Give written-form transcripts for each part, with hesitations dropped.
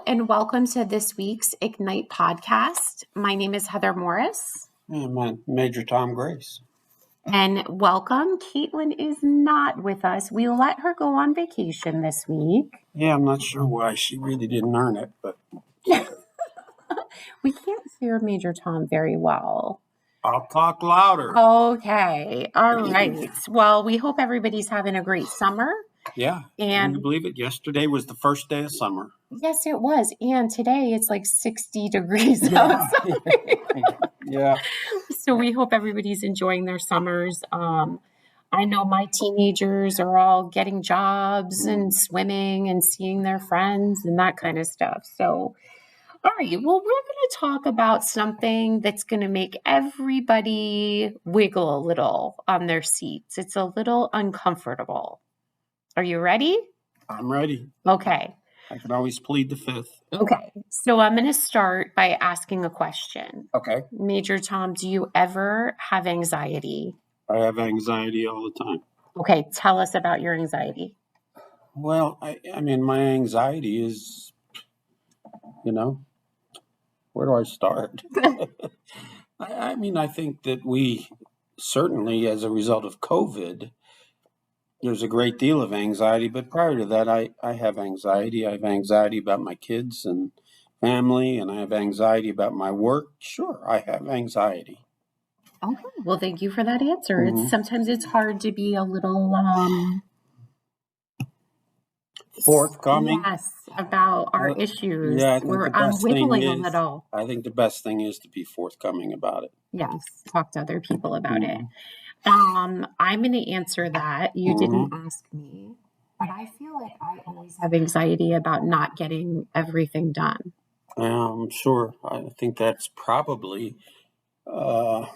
and welcome to this week's Ignite podcast. My name is Heather Morris. And I'm Major Tom Grace. And welcome. Caitlin is not with us. We let her go on vacation this week. Yeah, I'm not sure why. She really didn't earn it, but We can't hear Major Tom very well. I'll talk louder. Okay. All right. Well, we hope everybody's having a great summer. Yeah. Can you believe it? Yesterday was the first day of summer. Yes, it was. And today it's like 60 degrees outside. Yeah. So we hope everybody's enjoying their summers. I know my teenagers are all getting jobs and swimming and seeing their friends and that kind of stuff. So, all right, well, we're going to talk about something that's going to make everybody wiggle a little on their seats. It's a little uncomfortable. Are you ready? I'm ready. Okay. I can always plead the fifth. Okay. So I'm going to start by asking a question. Okay. Major Tom, do you ever have anxiety? I have anxiety all the time. Okay. Tell us about your anxiety. Well, I mean, my anxiety is, where do I start? I think that we certainly, as a result of COVID, there's a great deal of anxiety, but prior to that, I have anxiety. I have anxiety about my kids and family, and I have anxiety about my work. Sure, I have anxiety. Okay. Well, thank you for that answer. Sometimes it's hard to be a little forthcoming. Yes, about our issues. Yeah, I think We're the best wiggling thing a is, little. I think the best thing is to be forthcoming about it. Yes, talk to other people about it. I'm going to answer that. You didn't ask me, but I feel like I always have anxiety about not getting everything done. Sure. I think that's probably something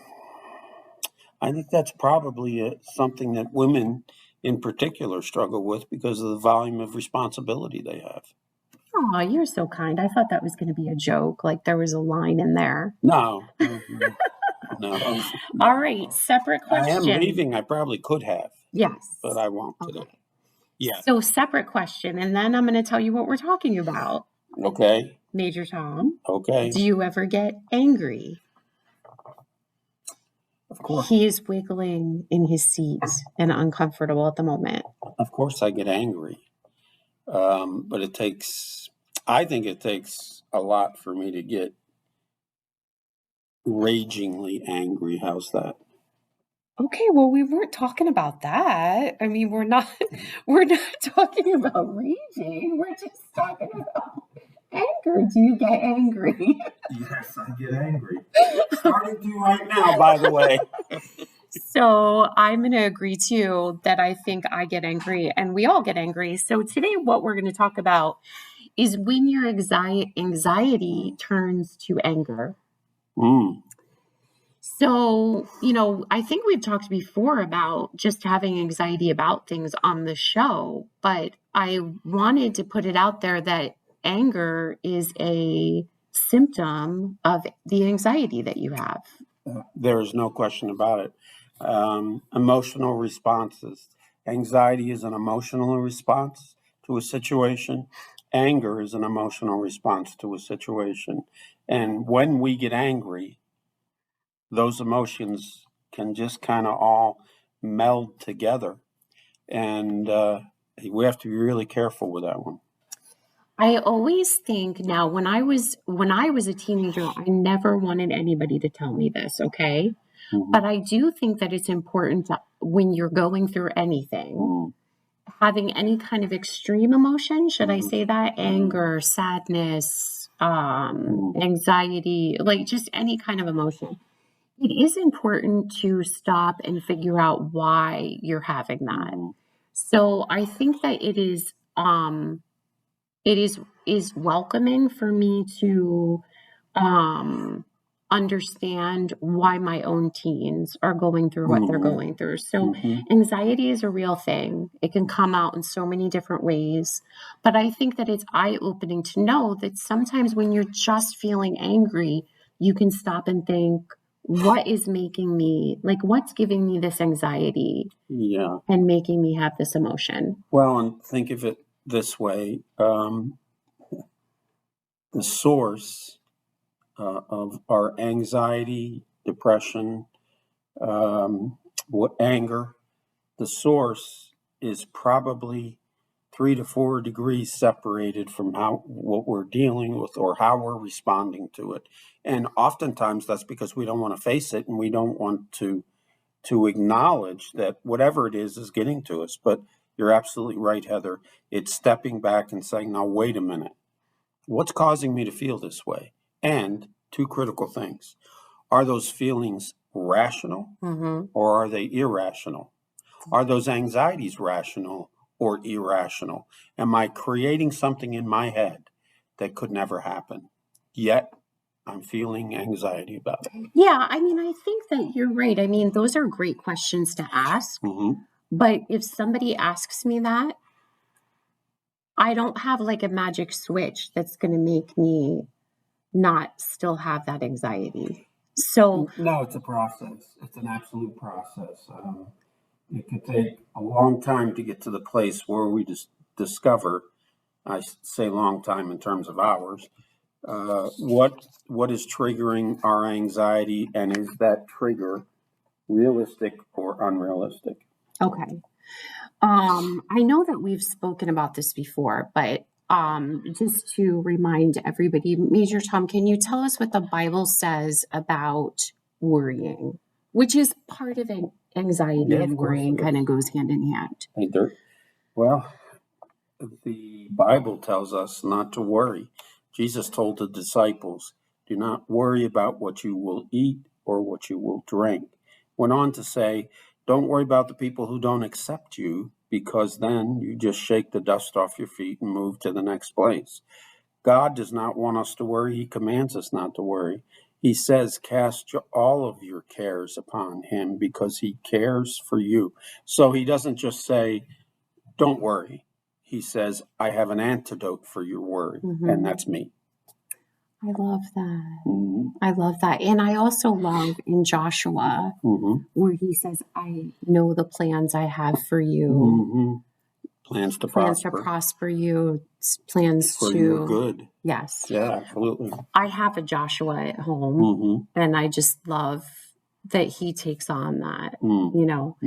that women in particular struggle with because of the volume of responsibility they have. Oh, you're so kind. I thought that was going to be a joke, like there was a line in there. No. All right, separate question. I am leaving. I probably could have. Yes. But I won't today. Yeah. So separate question, and then I'm going to tell you what we're talking about. Okay. Major Tom. Okay. Do you ever get angry? Of course. He is wiggling in his seat and uncomfortable at the moment. Of course I get angry. But I think it takes a lot for me to get ragingly angry. How's that? Okay, well, we weren't talking about that. I mean, we're not talking about raging. We're just talking about anger. Do you get angry? Yes, I get angry. Starting to right now, by the way. So I'm going to agree too that I think I get angry and we all get angry. So today what we're going to talk about is when your anxiety turns to anger. So, I think we've talked before about just having anxiety about things on the show, but I wanted to put it out there that anger is a symptom of the anxiety that you have. There is no question about it. Emotional responses. Anxiety is an emotional response to a situation. Anger is an emotional response to a situation. And when we get angry, those emotions can just kind of all meld together. And we have to be really careful with that one. I always think now when I was a teenager, I never wanted anybody to tell me this, okay? But I do think that it's important when you're going through anything, having any kind of extreme emotion, should I say that? Anger, sadness, anxiety, like just any kind of emotion. It is important to stop and figure out why you're having that. So I think that it is welcoming for me to understand why my own teens are going through what they're going through. So anxiety is a real thing. It can come out in so many different ways. But I think that it's eye-opening to know that sometimes when you're just feeling angry, you can stop and think, what is making me, what's giving me this anxiety? Yeah. And making me have this emotion? Well, and think of it this way. the source of our anxiety, depression, anger, the source is probably 3 to 4 degrees separated from what we're dealing with or how we're responding to it. And oftentimes that's because we don't want to face it and we don't want to acknowledge that whatever it is getting to us. But you're absolutely right, Heather. It's stepping back and saying, now, wait a minute. What's causing me to feel this way? And two critical things. Are those feelings rational or are they irrational? Are those anxieties rational or irrational? Am I creating something in my head that could never happen? Yet I'm feeling anxiety about it. Yeah, I mean, I think that you're right. I mean, those are great questions to ask. But if somebody asks me that, I don't have like a magic switch that's going to make me not still have that anxiety. So, no, it's a process. It's an absolute process. It could take a long time to get to the place where we just discover, I say long time in terms of hours, what is triggering our anxiety, and is that trigger realistic or unrealistic? okay. I know that we've spoken about this before, but just to remind everybody, Major Tom, can you tell us what the Bible says about worrying, which is part of anxiety and worrying kind of goes hand in hand? Hey, Dirk. Well, the Bible tells us not to worry. Jesus told the disciples, do not worry about what you will eat or what you will drink. Went on to say, don't worry about the people who don't accept you, because then you just shake the dust off your feet and move to the next place. God does not want us to worry. He commands us not to worry. He says, cast all of your cares upon him because he cares for you. So he doesn't just say, don't worry. He says, I have an antidote for your worry, and that's me. I love that. I love that. And I also love in Joshua where he says, I know the plans I have for you. Plans to prosper you, plans for to your good. Yes. Yeah, absolutely. I have a Joshua at home, and I just love that he takes on that, you know.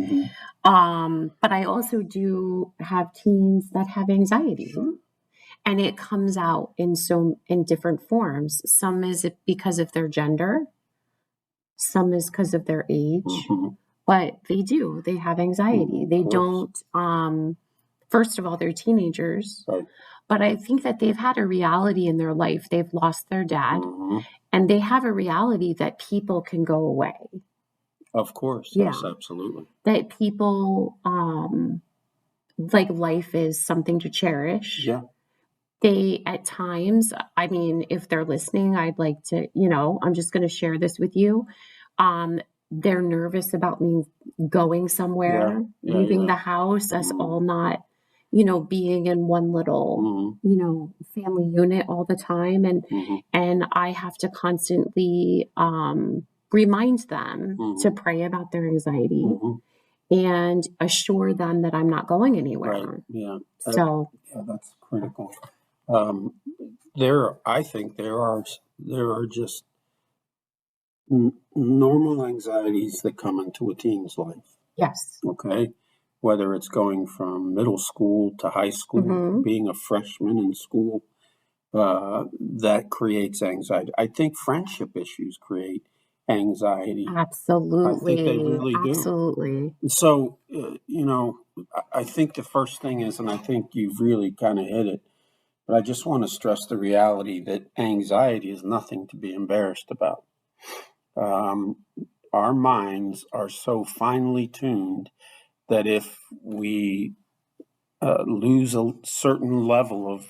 But I also do have teens that have anxiety. And it comes out in different forms. Some is because of their gender, some is because of their age, but they have anxiety. They don't, first of all, they're teenagers, but I think that they've had a reality in their life. They've lost their dad, and they have a reality that people can go away. Of course, yes, absolutely. That people, like life is something to cherish. Yeah. They, at times, I mean, if they're listening, I'd like to, I'm just going to share this with you. They're nervous about me going somewhere, leaving the house, us all not, being in one little, family unit all the time. And I have to constantly remind them to pray about their angiety and assure them that I'm not going anywhere. Right. Yeah. So that's critical. I think there are just normal anxieties that come into a teen's life. Yes. Okay. Whether it's going from middle school to high school, being a freshman in school, that creates anxiety. I think friendship issues create anxiety. Absolutely. I think they really do. Absolutely. So, I think the first thing is, and I think you've really kind of hit it, but I just want to stress the reality that anxiety is nothing to be embarrassed about. Our minds are so finely tuned that if we lose a certain level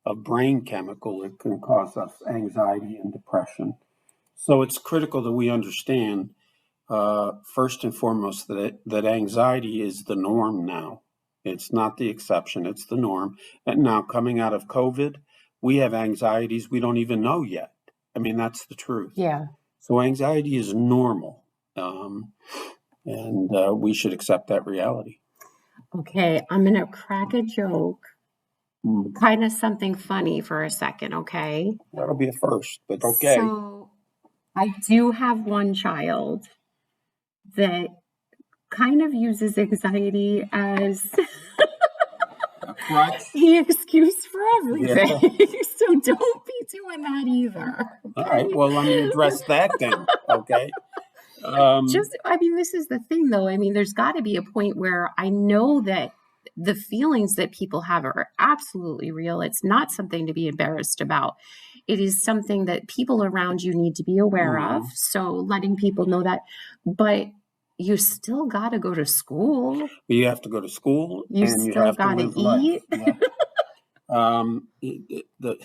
of brain chemical, it can cause us anxiety and depression. So it's critical that we understand, first and foremost, that anxiety is the norm now. It's not the exception, it's the norm. And now, coming out of COVID, we have anxieties we don't even know yet. I mean, that's the truth. Yeah. So anxiety is normal, and we should accept that reality. Okay, I'm going to crack a joke kind of something funny for a second, okay? That'll be a first, but okay. So I do have one child that kind of uses anxiety as Crutch. the excuse for Yeah. everything. So don't be doing that either. All right. Okay? Well, let me address that then. Okay. I mean, this is the thing though. I mean, there's got to be a point where I know that the feelings that people have are absolutely real. It's not something to be embarrassed about. It is something that people around you need to be aware of. So letting people know that, but you still got to go to school. You have to go to school You and you still have to got to live life. eat. Yeah. The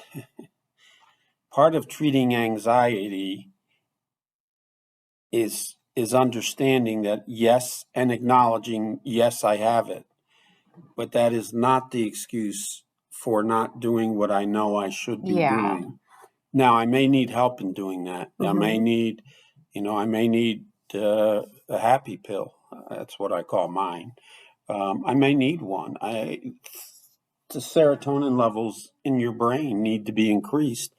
part of treating anxiety is understanding that yes, and acknowledging yes, I have it, but that is not the excuse for not doing what I know I should be doing. Now, I may need help in doing that. I may need, I may need a happy pill. That's what I call mine. I may need one. The serotonin levels in your brain need to be increased.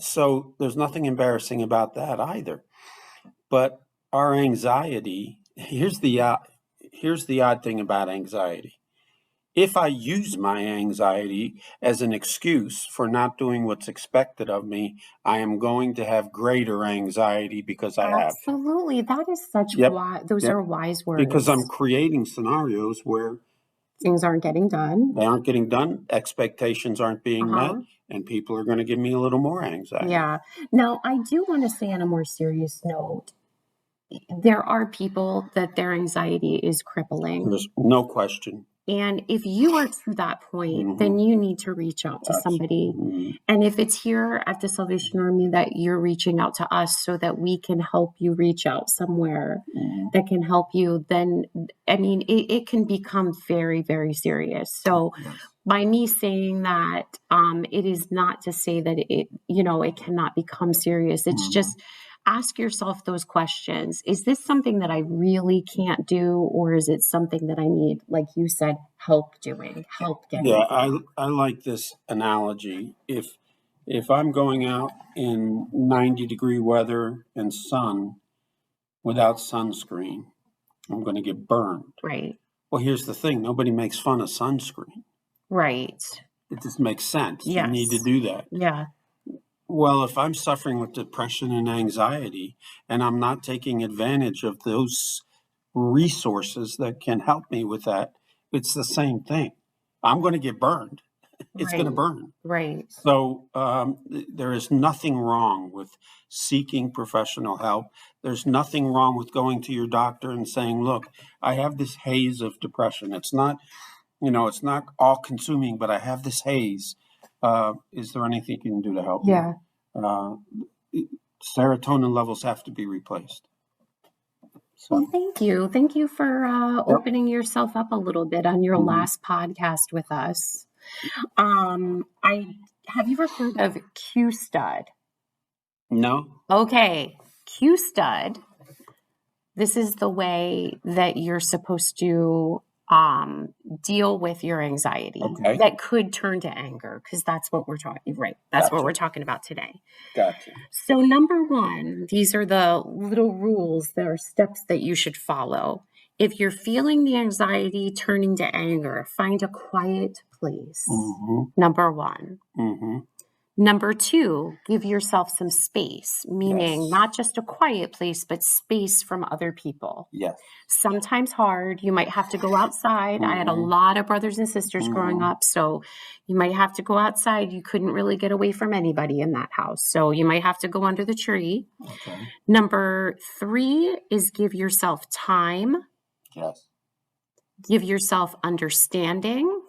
So there's nothing embarrassing about that either. But our anxiety, here's the odd thing about anxiety. If I use my anxiety as an excuse for not doing what's expected of me, I am going to have greater anxiety because I have. Absolutely. That is such those are wise words. Because I'm creating scenarios where things aren't getting done. They aren't getting done. Expectations aren't being met, and people are going to give me a little more anxiety. Yeah. Now, I do want to say on a more serious note, there are people that their anxiety is crippling. There's no question. And if you are to that point, then you need to reach out to somebody. And if it's here at the Salvation Army that you're reaching out to us so that we can help you reach out somewhere that can help you, then, I mean, it can become very, very serious. So by me saying that, it is not to say that it cannot become serious. It's just ask yourself those questions. Is this something that I really can't do, or is it something that I need, like you said, help doing, help getting? Yeah, I like this analogy. If I'm going out in 90-degree weather and sun without sunscreen, I'm going to get burned. Right. Well, here's the thing. Nobody makes fun of sunscreen. Right. It just makes sense. Yes. You need to do that. Yeah. Well, if I'm suffering with depression and anxiety and I'm not taking advantage of those resources that can help me with that, it's the same thing. I'm going to get burned. It's going to burn. Right. So there is nothing wrong with seeking professional help. There's nothing wrong with going to your doctor and saying, look, I have this haze of depression. It's not, it's not all consuming, but I have this haze. Is there anything you can do to help me? Yeah. Serotonin levels have to be replaced. So, Well, thank you. Thank you for opening yourself up a little bit on your last podcast with us. Have you ever heard of Q Stud? No. Okay. Q Stud. This is the way that you're supposed to deal with your anxiety that could turn to anger, because that's what we're talking, right? That's what we're talking about today. Gotcha. So number one, these are the little rules, there are steps that you should follow. If you're feeling the anxiety turning to anger, find a quiet place. Number one. Number two, give yourself some space, meaning not just a quiet place, but space from other people. Yes. Sometimes hard. You might have to go outside. I had a lot of brothers and sisters growing up, so you might have to go outside. You couldn't really get away from anybody in that house, so you might have to go under the tree. Okay. Number three is give yourself time. Yes. Give yourself understanding.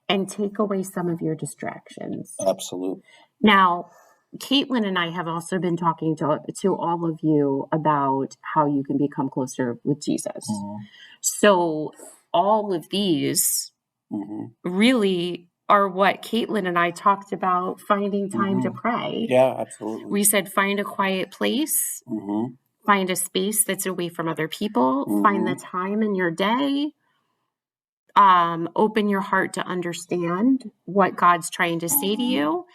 And take away some of your distractions. Absolutely. Now, Caitlin and I have also been talking to all of you about how you can become closer with Jesus. So all of these really are what Caitlin and I talked about, finding time to pray. Yeah, absolutely. We said find a quiet place, find a space that's away from other people, find the time in your day. open your heart to understand what God's trying to say to you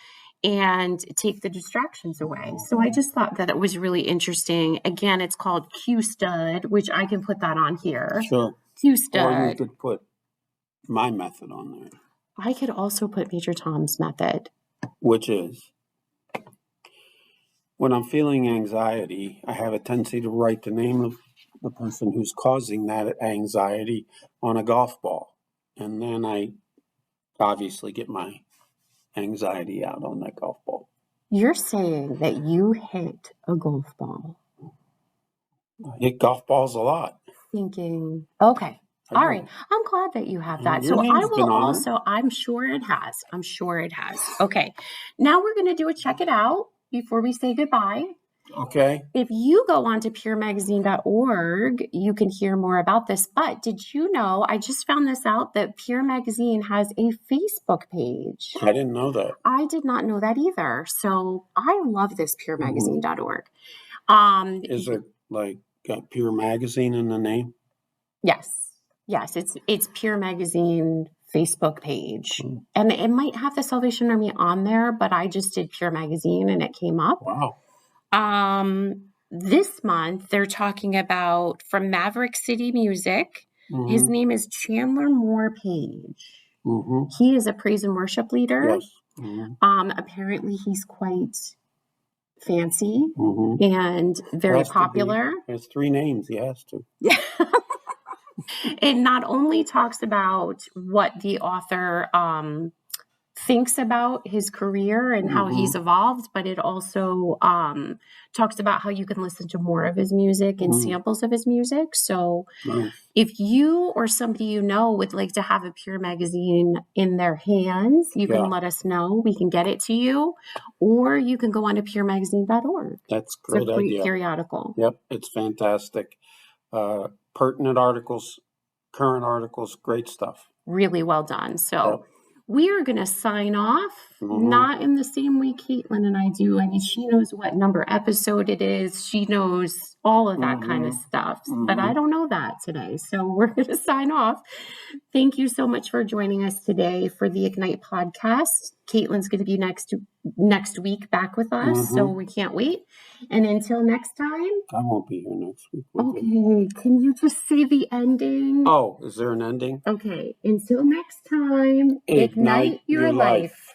and take the distractions away. So I just thought that it was really interesting. Again, it's called Q Stud, which I can put that on here. Sure. Q Or you Stud. could put my method on there, I could also put Major Tom's method. which is when I'm feeling anxiety, I have a tendency to write the name of the person who's causing that anxiety on a golf ball. And then I obviously get my anxiety out on that golf ball. You're saying that you hit a golf ball. I hit golf balls a lot. Thinking, okay. All right. I'm glad that you have that. Your So I name's been will on also, I'm sure it has. I'm sure it has. Okay. Now we're going to do a check it out before we say goodbye. Okay. If you go on to puremagazine.org, you can hear more about this. But did you know, I just found this out, that Pure Magazine has a Facebook page. I didn't know that. I did not know that either. So I love this puremagazine.org. Is it like got Pure Magazine in the name? Yes. Yes, it's Pure Magazine Facebook page. And it might have the Salvation Army on there, but I just did Pure Magazine and it came up. Wow. This month they're talking about from Maverick City Music. His name is Chandler Moore Page. He is a praise and worship leader. Yes. Apparently he's quite fancy and very popular. There's 3 names he has to. It not only talks about what the author thinks about his career and how he's evolved, but it also talks about how you can listen to more of his music and samples of his music. So if you or somebody you know would like to have a Pure Magazine in their hands, you can let us know. We can get it to you, or you can go on to puremagazine.org. That's a great idea. Periodical. Yep, it's fantastic. Pertinent articles, current articles, great stuff. Really well done. So we are going to sign off, not in the same way Caitlin and I do. I mean, she knows what number episode it is. She knows all of that kind of stuff, but I don't know that today. So we're going to sign off. Thank you so much for joining us today for the Ignite podcast. Caitlin's going to be next week back with us, so we can't wait. And until next time. I won't be here next week. Okay, can you just say the ending? Oh, is there an ending? Okay, until next time, ignite your life.